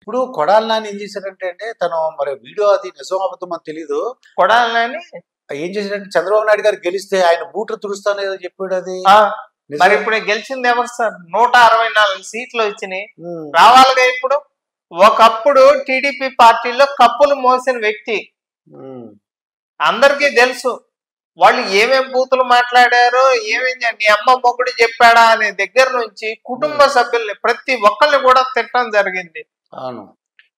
ఇప్పుడు కొడాలి నాని ఏం చేశారంటే అండి, తను మరి వీడియో అది నిజం అబద్ధం అని తెలీదు. కొడాలి నాని ఏం చేశారంటే చంద్రబాబు నాయుడు గారు గెలిస్తే ఆయన బూట్లు తుడుస్తాను ఏదో చెప్పాడు. అది మరి ఇప్పుడు గెలిచింది ఎవరు సార్? 164 సీట్లు వచ్చినాయి, రావాలిగా. ఇప్పుడు ఒకప్పుడు టీడీపీ పార్టీలో కప్పులు మోసిన వ్యక్తి అందరికీ తెలుసు. వాళ్ళు ఏమేం బూతులు మాట్లాడారో, నీ అమ్మ మొగుడు చెప్పాడా అనే దగ్గర నుంచి కుటుంబ సభ్యుల్ని ప్రతి ఒక్కరిని కూడా తిట్టడం జరిగింది. అవును.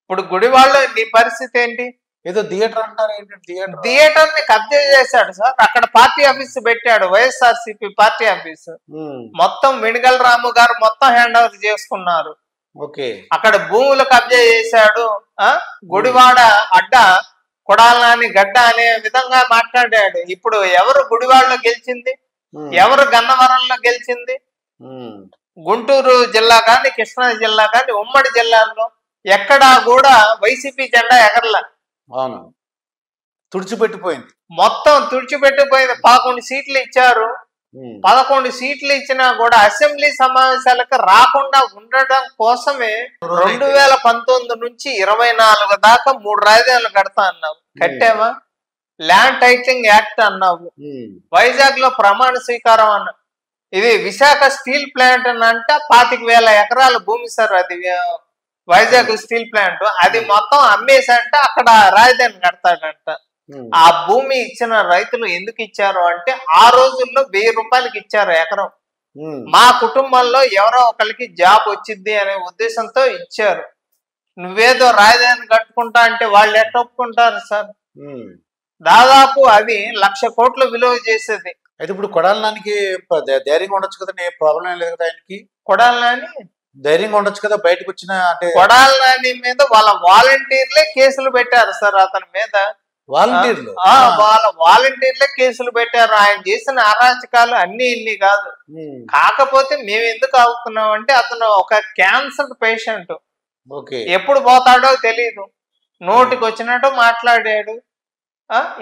ఇప్పుడు గుడివాడలో నీ పరిస్థితి ఏంటి? ఏదో థియేటర్ అంటారు ఏంటి? థియేటర్ ని కబ్జా చేశాడు సార్. అక్కడ పార్టీ ఆఫీస్ పెట్టాడు, వైఎస్ఆర్సీపీ పార్టీ ఆఫీస్. మొత్తం మిణిగల రాము గారు మొత్తం హ్యాండ్ ఓవర్ చేసుకున్నారు. అక్కడ భూములు కబ్జా చేశాడు. గుడివాడ అడ్డ కొడాలి నాని గడ్డ అనే విధంగా మాట్లాడాడు. ఇప్పుడు ఎవరు గుడివాడలో గెలిచింది? ఎవరు గన్నవరంలో గెలిచింది? గుంటూరు జిల్లా కానీ, కృష్ణా జిల్లా కానీ, ఉమ్మడి జిల్లాల్లో ఎక్కడా కూడా వైసీపీ జెండా ఎగరలా. అవును, తుడిచిపెట్టిపోయింది, మొత్తం తుడిచిపెట్టిపోయింది. 11 సీట్లు ఇచ్చారు. 11 సీట్లు ఇచ్చినా కూడా అసెంబ్లీ సమావేశాలకు రాకుండా ఉండడం కోసమే 2019 నుంచి 24 దాకా 3 రాజధానులు కడతా అన్నావు. కట్టావా? ల్యాండ్ టైటిలింగ్ యాక్ట్ అన్నావు. వైజాగ్ లో ప్రమాణ స్వీకారం అన్నా. ఇది విశాఖ స్టీల్ ప్లాంట్ అని అంటే 25,000 ఎకరాల భూమి సార్. అది వైజాగ్ స్టీల్ ప్లాంట్. అది మొత్తం అమ్మేసంటే అక్కడ రాజధాని కడతాడంట. ఆ భూమి ఇచ్చిన రైతులు ఎందుకు ఇచ్చారు అంటే, ఆ రోజుల్లో 1000 రూపాయలకి ఇచ్చారు ఎకరం. మా కుటుంబంలో ఎవరో ఒకరికి జాబ్ వచ్చింది అనే ఉద్దేశంతో ఇచ్చారు. నువ్వేదో రాజధాని కట్టుకుంటా అంటే వాళ్ళు ఎట్లా ఒప్పుకుంటారు సార్? దాదాపు అది 1,00,000 కోట్లు విలువ చేసేది. అయితే ఇప్పుడు కొడాలి నానికి ధైర్యంగా ఉండొచ్చు కదా, ప్రాబ్లం లేదు కదా ఆయనకి. కొడాలి నాని ధైర్యంగా ఉండొచ్చు కదా బయటకు వచ్చిన అంటే. కొడాలి నాని మీద వాళ్ళ వాలంటీర్లే కేసులు పెట్టారు సార్. అతని మీద వాళ్ళ వాలంటీర్లే కేసులు పెట్టారు. ఆయన చేసిన అరాచకాలు అన్ని ఇన్ని కాదు. కాకపోతే మేము ఎందుకు అవుతున్నాం అంటే, అతను ఒక క్యాన్సర్ పేషెంట్. ఎప్పుడు పోతాడో తెలీదు. నోటికి వచ్చినట్టు మాట్లాడాడు.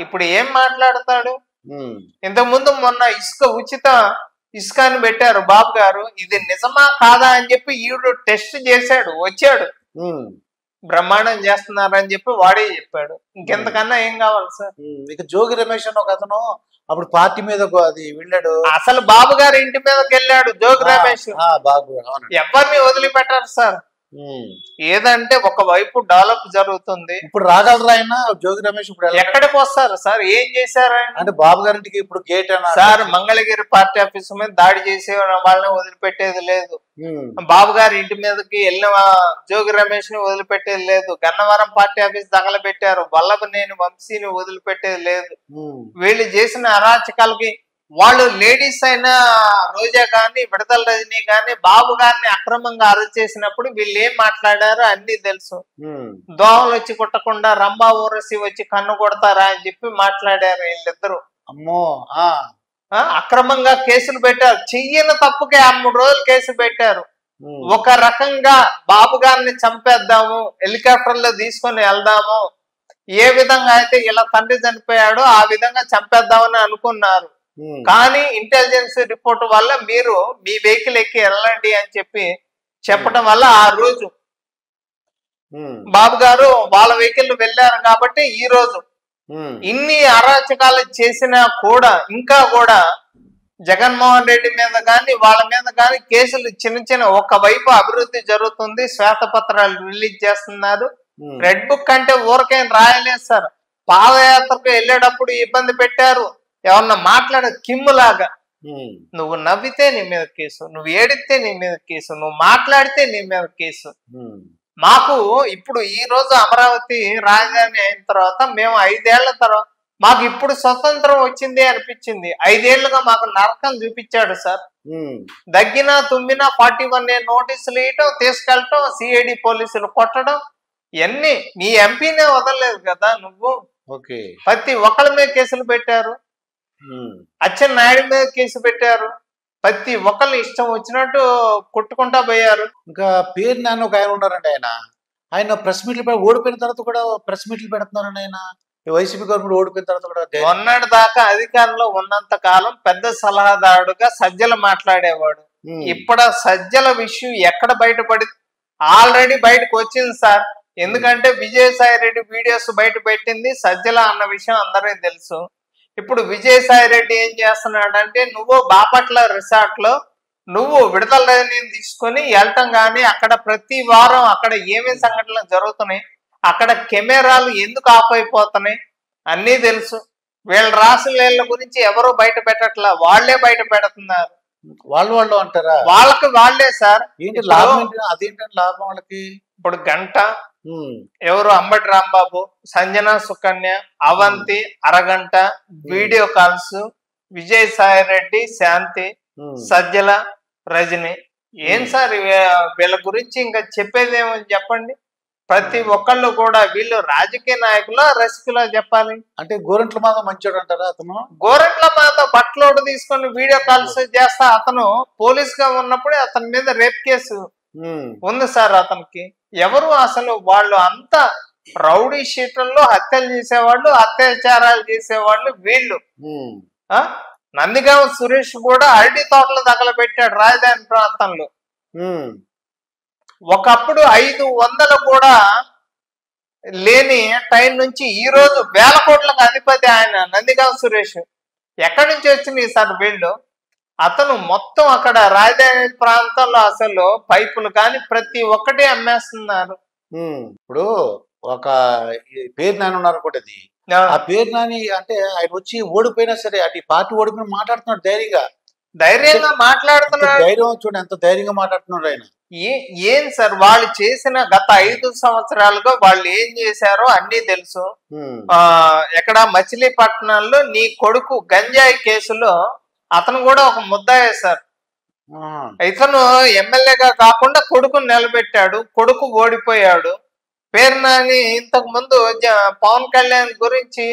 ఇప్పుడు ఏం మాట్లాడతాడు? ఇంతకు ముందు మొన్న ఉచిత ఇసుక అని పెట్టారు బాబు గారు. ఇది నిజమా కాదా అని చెప్పి ఈవిడ టెస్ట్ చేశాడు, వచ్చాడు. బ్రహ్మాండం చేస్తున్నారని చెప్పి వాడే చెప్పాడు. ఇంకెంతకన్నా ఏం కావాలి సార్? ఇక జోగి రమేష్ అని ఒక అతను అప్పుడు పార్టీ మీద అది వెళ్ళాడు. అసలు బాబు గారి ఇంటి మీదకి వెళ్ళాడు జోగి రమేష్. ఎవరిని వదిలిపెట్టారు సార్? ఏదంటే ఒకవైపు డెవలప్ జరుగుతుంది. ఇప్పుడు రాగలరా ఆయన జోగి రమేష్? ఇప్పుడు ఎక్కడికి వస్తారు సార్? ఏం చేశారు ఆయన? అంటే బాబు గారింటికి ఇప్పుడు gate sir, Mangalagiri party office మీద దాడి చేసే వాళ్ళని వదిలిపెట్టేది లేదు. బాబు గారి ఇంటి మీదకి వెళ్ళిన జోగి రమేష్ ని వదిలిపెట్టేది లేదు. గన్నవరం పార్టీ ఆఫీస్ తగలబెట్టారు. వల్లభనేని వంశీని వదిలిపెట్టేది లేదు. వీళ్ళు చేసిన అరాచకాలకి వాళ్ళు లేడీస్ అయినా రోజా గాని, విడతల రజనీ గాని బాబు గారిని అక్రమంగా అరెస్ట్ చేసినప్పుడు వీళ్ళు ఏం మాట్లాడారో అన్ని తెలుసు. దోమలు వచ్చి కుట్టకుండా రంభా ఊరసి వచ్చి కన్ను కొడతారా అని చెప్పి మాట్లాడారు వీళ్ళిద్దరు. అమ్మో, అక్రమంగా కేసులు పెట్టారు. చెయ్యని తప్పుకే 3 రోజులు కేసు పెట్టారు. ఒక రకంగా బాబు గారిని చంపేద్దాము, హెలికాప్టర్ లో తీసుకొని వెళ్దాము, ఏ విధంగా అయితే ఇలా తండ్రి చనిపోయాడో ఆ విధంగా చంపేద్దామని అనుకున్నారు. కానీ ఇంటెలిజెన్స్ రిపోర్ట్ వల్ల మీరు మీ వెహికల్ ఎక్కి వెళ్ళండి అని చెప్పడం వల్ల ఆ రోజు బాబు గారు వాళ్ళ వెహికల్ వెళ్ళారు. కాబట్టి ఈ రోజు ఇన్ని అరాచకాలు చేసినా కూడా ఇంకా కూడా జగన్మోహన్ రెడ్డి మీద కానీ వాళ్ళ మీద కానీ కేసులు చిన్న ఒకవైపు అభివృద్ధి జరుగుతుంది. శ్వేతపత్రాలు రిలీజ్ చేస్తున్నారు. రెడ్ బుక్ అంటే ఊరికేం రాయలేదు సార్. పాదయాత్రకు వెళ్ళేటప్పుడు ఇబ్బంది పెట్టారు. ఎవరన్నా మాట్లాడే కిమ్ములాగా నువ్వు నవ్వితే నీ మీద కేసు, నువ్వు ఏడితే నీ మీద కేసు, నువ్వు మాట్లాడితే నీ మీద కేసు. మాకు ఇప్పుడు ఈ రోజు అమరావతి రాజధాని అయిన తర్వాత మేము 5 ఏళ్ల తర్వాత మాకు ఇప్పుడు స్వతంత్రం వచ్చింది అనిపించింది. 5 ఏళ్లుగా మాకు నరకం చూపించాడు సార్. దగ్గినా తుమ్మినా 41A నోటీసులు ఇవ్వటం, తీసుకెళ్ళటం, సిఐడి పోలీసులు కొట్టడం, ఇవన్నీ నీ ఎంపీనే వదలలేదు కదా నువ్వు. ప్రతి ఒక్కళ్ళ మీద కేసులు పెట్టారు. అచ్చెన్నాయుడు మీద కేసు పెట్టారు. ప్రతి ఒక్కళ్ళు ఇష్టం వచ్చినట్టు కొట్టుకుంటా పోయారు. ఇంకా పేరు నాన్న ఒక ఆయన ఉన్నారండి. ఆయన ప్రెస్ మీట్లు ఓడిపోయిన తర్వాత కూడా ప్రెస్ మీట్లు పెడుతున్నారండి. ఆయన వైసీపీ గవర్నమెంట్ ఓడిపోయిన తర్వాత కూడా మొన్నటి దాకా అధికారంలో ఉన్నంత కాలం పెద్ద సలహాదారుడుగా సజ్జలు మాట్లాడేవాడు. ఇప్పుడు సజ్జల విషయం ఎక్కడ బయటపడి ఆల్రెడీ బయటకు వచ్చింది సార్. ఎందుకంటే విజయసాయి రెడ్డి వీడియోస్ బయట పెట్టింది సజ్జల అన్న విషయం అందరికీ తెలుసు. ఇప్పుడు విజయసాయి రెడ్డి ఏం చేస్తున్నాడంటే, నువ్వు బాపట్ల రిసార్ట్ లో నువ్వు విడుదల రజనీని తీసుకొని వెళ్ళటం కానీ, అక్కడ ప్రతి వారం అక్కడ ఏమేమి సంఘటనలు జరుగుతున్నాయి, అక్కడ కెమెరాలు ఎందుకు ఆఫ్ అయిపోతున్నాయి అన్నీ తెలుసు. వీళ్ళ రాసుల గురించి ఎవరు బయట పెట్టట్లా, వాళ్లే బయట పెడుతున్నారు. వాళ్ళు అంటారా? వాళ్ళకి వాళ్లే సార్. ఏంటి లాభం? అదేంటంటే లాభం వాళ్ళకి. ఇప్పుడు గంట ఎవరు అంబటి రాంబాబు, సంజన సుకన్య, అవంతి అరగంట వీడియో కాల్స్, విజయసాయి రెడ్డి, శాంతి, సజ్జల, రజని. ఏం సార్ వీళ్ళ గురించి ఇంకా చెప్పేది ఏమని చెప్పండి? ప్రతి ఒక్కళ్ళు కూడా వీళ్ళు రాజకీయ నాయకుల రసికులా చెప్పాలి. అంటే గోరంట్ల మాధవ్ మంచోడు అంటారా? అతను గోరంట్ల మాధవ్ బట్టలోడు తీసుకొని వీడియో కాల్స్ చేస్తా అతను పోలీస్ గా ఉన్నప్పుడే అతని మీద రేప్ కేసు ఉంది సార్. అతనికి ఎవరు అసలు వాళ్ళు అంతా రౌడీ షీటర్లో హత్యలు చేసేవాళ్ళు, అత్యాచారాలు చేసేవాళ్ళు వీళ్ళు. నందిగామ సురేష్ కూడా అరటి తోటలు తగలబెట్టాడు రాజధాని ప్రాంతంలో. ఒకప్పుడు 500 కూడా లేని టైం నుంచి ఈ రోజు 1000 కోట్లకు అధిపతి ఆయన నందిగామ సురేష్. ఎక్కడి నుంచి వచ్చినాయి సార్ వీళ్ళు? అతను మొత్తం అక్కడ రాజధాని ప్రాంతంలో అసలు పైపులు కానీ ప్రతి ఒక్కటి అమ్మేస్తున్నారు. ఇప్పుడు ఒక పేరు నాని ఉన్నారు కూడా, ఆ పేరు నాని అంటే ఆయన వచ్చి ఓడిపోయినా సరే అటు పార్టీ ఓడిపోయిన మాట్లాడుతున్నాడు ధైర్యంగా మాట్లాడుతున్నాడు. ధైర్యం చూడండి ఎంత ధైర్యంగా మాట్లాడుతున్నాడు ఆయన. ఏం సార్ వాళ్ళు చేసిన గత 5 సంవత్సరాలుగా వాళ్ళు ఏం చేశారో అన్ని తెలుసు. ఎక్కడ మచిలీపట్నంలో నీ కొడుకు గంజాయి కేసులో అతను కూడా ఒక ముద్దాయే సార్. ఇతను ఎమ్మెల్యేగా కాకుండా కొడుకుని నిలబెట్టాడు, కొడుకు ఓడిపోయాడు. పేరు నాని ఇంతకు ముందు పవన్ కళ్యాణ్ గురించి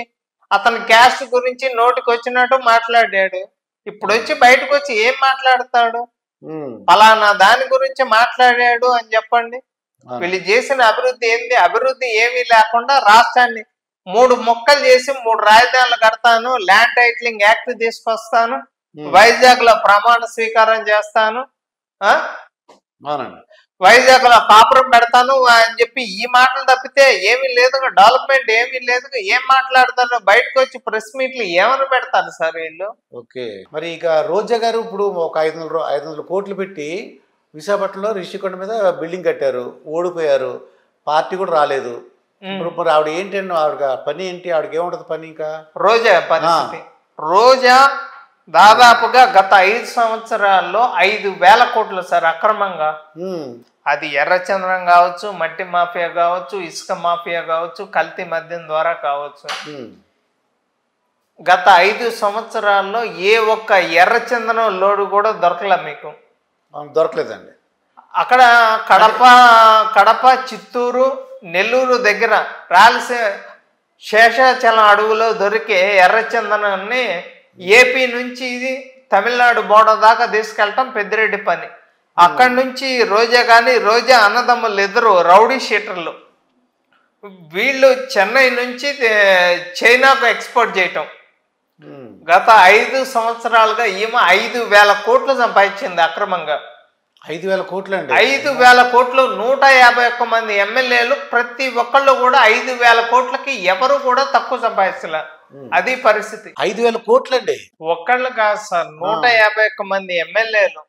అతని క్యాస్ట్ గురించి నోటికి వచ్చినట్టు మాట్లాడాడు. ఇప్పుడు వచ్చి బయటకు వచ్చి ఏం మాట్లాడతాడు? ఫలానా దాని గురించి మాట్లాడాడు అని చెప్పండి. వీళ్ళు చేసిన అభివృద్ధి ఏంది? అభివృద్ధి ఏమీ లేకుండా రాష్ట్రాన్ని 3 ముక్కలు చేసి 3 రాజధానులు కడతాను, ల్యాండ్ టైటిలింగ్ యాక్ట్ తీసుకొస్తాను, వైజాగ్ లో ప్రమాణ స్వీకారం చేస్తాను, వైజాగ్ లో కాపురం పెడతాను అని చెప్పి ఈ మాటలు తప్పితే ఏమీ లేదు. డెవలప్మెంట్ ఏమీ లేదు. ఏం మాట్లాడతారు? బయటకు వచ్చి ప్రెస్ మీట్లు ఏమని పెడతారు సార్ వీళ్ళు? ఓకే, మరి ఇక రోజా గారు ఇప్పుడు ఒక 500 కోట్లు పెట్టి విశాఖపట్నంలో రిషికొండ మీద బిల్డింగ్ కట్టారు, ఓడిపోయారు, పార్టీ కూడా రాలేదు. ఇప్పుడు మరి ఆవిడ ఏంటండి, ఆవిడ పని ఏంటి? ఆవిడకి ఏముంటది పని? ఇంకా రోజా పరిస్థితి, రోజా దాదాపుగా గత 5 సంవత్సరాల్లో 5,000 కోట్లు సార్ అక్రమంగా. అది ఎర్రచంద్రం కావచ్చు, మట్టి మాఫియా కావచ్చు, ఇసుక మాఫియా కావచ్చు, కల్తీ మద్యం ద్వారా కావచ్చు. గత 5 సంవత్సరాల్లో ఏ ఒక్క ఎర్రచందనం లోడు కూడా దొరకలే మీకు? దొరకలేదండి. అక్కడ కడప, చిత్తూరు, నెల్లూరు దగ్గర రాయలసీమ శేషాచలం అడవులో దొరికే ఎర్రచందనాన్ని ఏపీ నుంచి ఇది తమిళనాడు బోర్డర్ దాకా తీసుకెళ్ళటం పెద్దిరెడ్డి పని. అక్కడి నుంచి రోజా కానీ రోజా అన్నదమ్ములు ఇద్దరు రౌడీ షీటర్లు, వీళ్ళు చెన్నై నుంచి చైనాకు ఎక్స్పోర్ట్ చేయటం. గత 5 సంవత్సరాలుగా ఈమె 5,000 కోట్లు సంపాదించింది అక్రమంగా. 5,000 కోట్లు అండి. 5,000 కోట్లు. 151 మంది ఎమ్మెల్యేలు, ప్రతి ఒక్కళ్ళు కూడా 5,000 కోట్లకి ఎవరు కూడా తక్కువ సంపాదించలే. అది పరిస్థితి. 5,000 కోట్లు అండి. ఒక్కళ్ళు కాదు సార్, 151 మంది ఎమ్మెల్యేలు.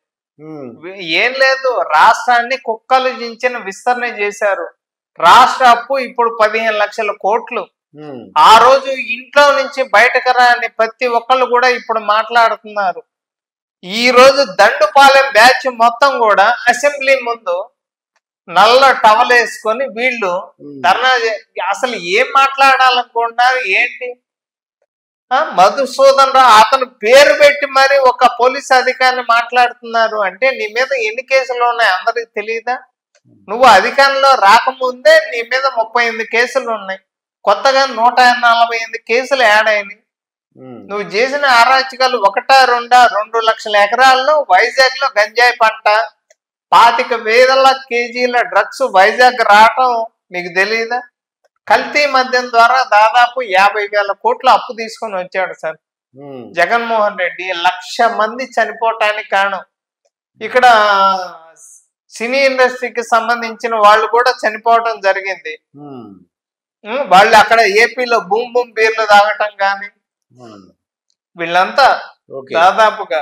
ఏం లేదు, రాష్ట్రాన్ని కుక్కలు జించిన విస్తరణ చేశారు. రాష్ట్ర అప్పు ఇప్పుడు 15 లక్షల కోట్లు. ఆ రోజు ఇంట్లో నుంచి బయటకు రాని ప్రతి ఒక్కళ్ళు కూడా ఇప్పుడు మాట్లాడుతున్నారు. ఈ రోజు దండుపాలెం బ్యాచ్ మొత్తం కూడా అసెంబ్లీ ముందు నల్ల టవల్ వేసుకొని వీళ్ళు ధర్నా. అసలు ఏం మాట్లాడాలనుకుంటున్నారు ఏంటి? మధుసూదన్ రావు అతను పేరు పెట్టి మరి ఒక పోలీస్ అధికారిని మాట్లాడుతున్నారు అంటే నీ మీద ఎన్ని కేసులు ఉన్నాయి అందరికి తెలియదా? నువ్వు అధికారంలో రాకముందే నీ మీద 38 కేసులు ఉన్నాయి, కొత్తగా 148 కేసులు యాడ్ అయినాయి. నువ్వు చేసిన అరాచకాలు 1-2 లక్షల ఎకరాల్లో వైజాగ్ లో గంజాయి పంట, 25,000 కేజీల డ్రగ్స్ వైజాగ్ రావటం నీకు తెలియదా? కల్తీ మద్యం ద్వారా దాదాపు 50,000 కోట్ల అప్పు తీసుకొని వచ్చాడు సార్ జగన్మోహన్ రెడ్డి. 1,00,000 మంది చనిపోవటానికి కారణం. ఇక్కడ సినీ ఇండస్ట్రీకి సంబంధించిన వాళ్ళు కూడా చనిపోవటం జరిగింది. ఉమ్, వాళ్ళు అక్కడ ఏపీలో బూమ్ బూమ్ బీర్లు తాగటం కానీ ఉమ్. వీళ్ళంతా ఓకే. దాదాపుగా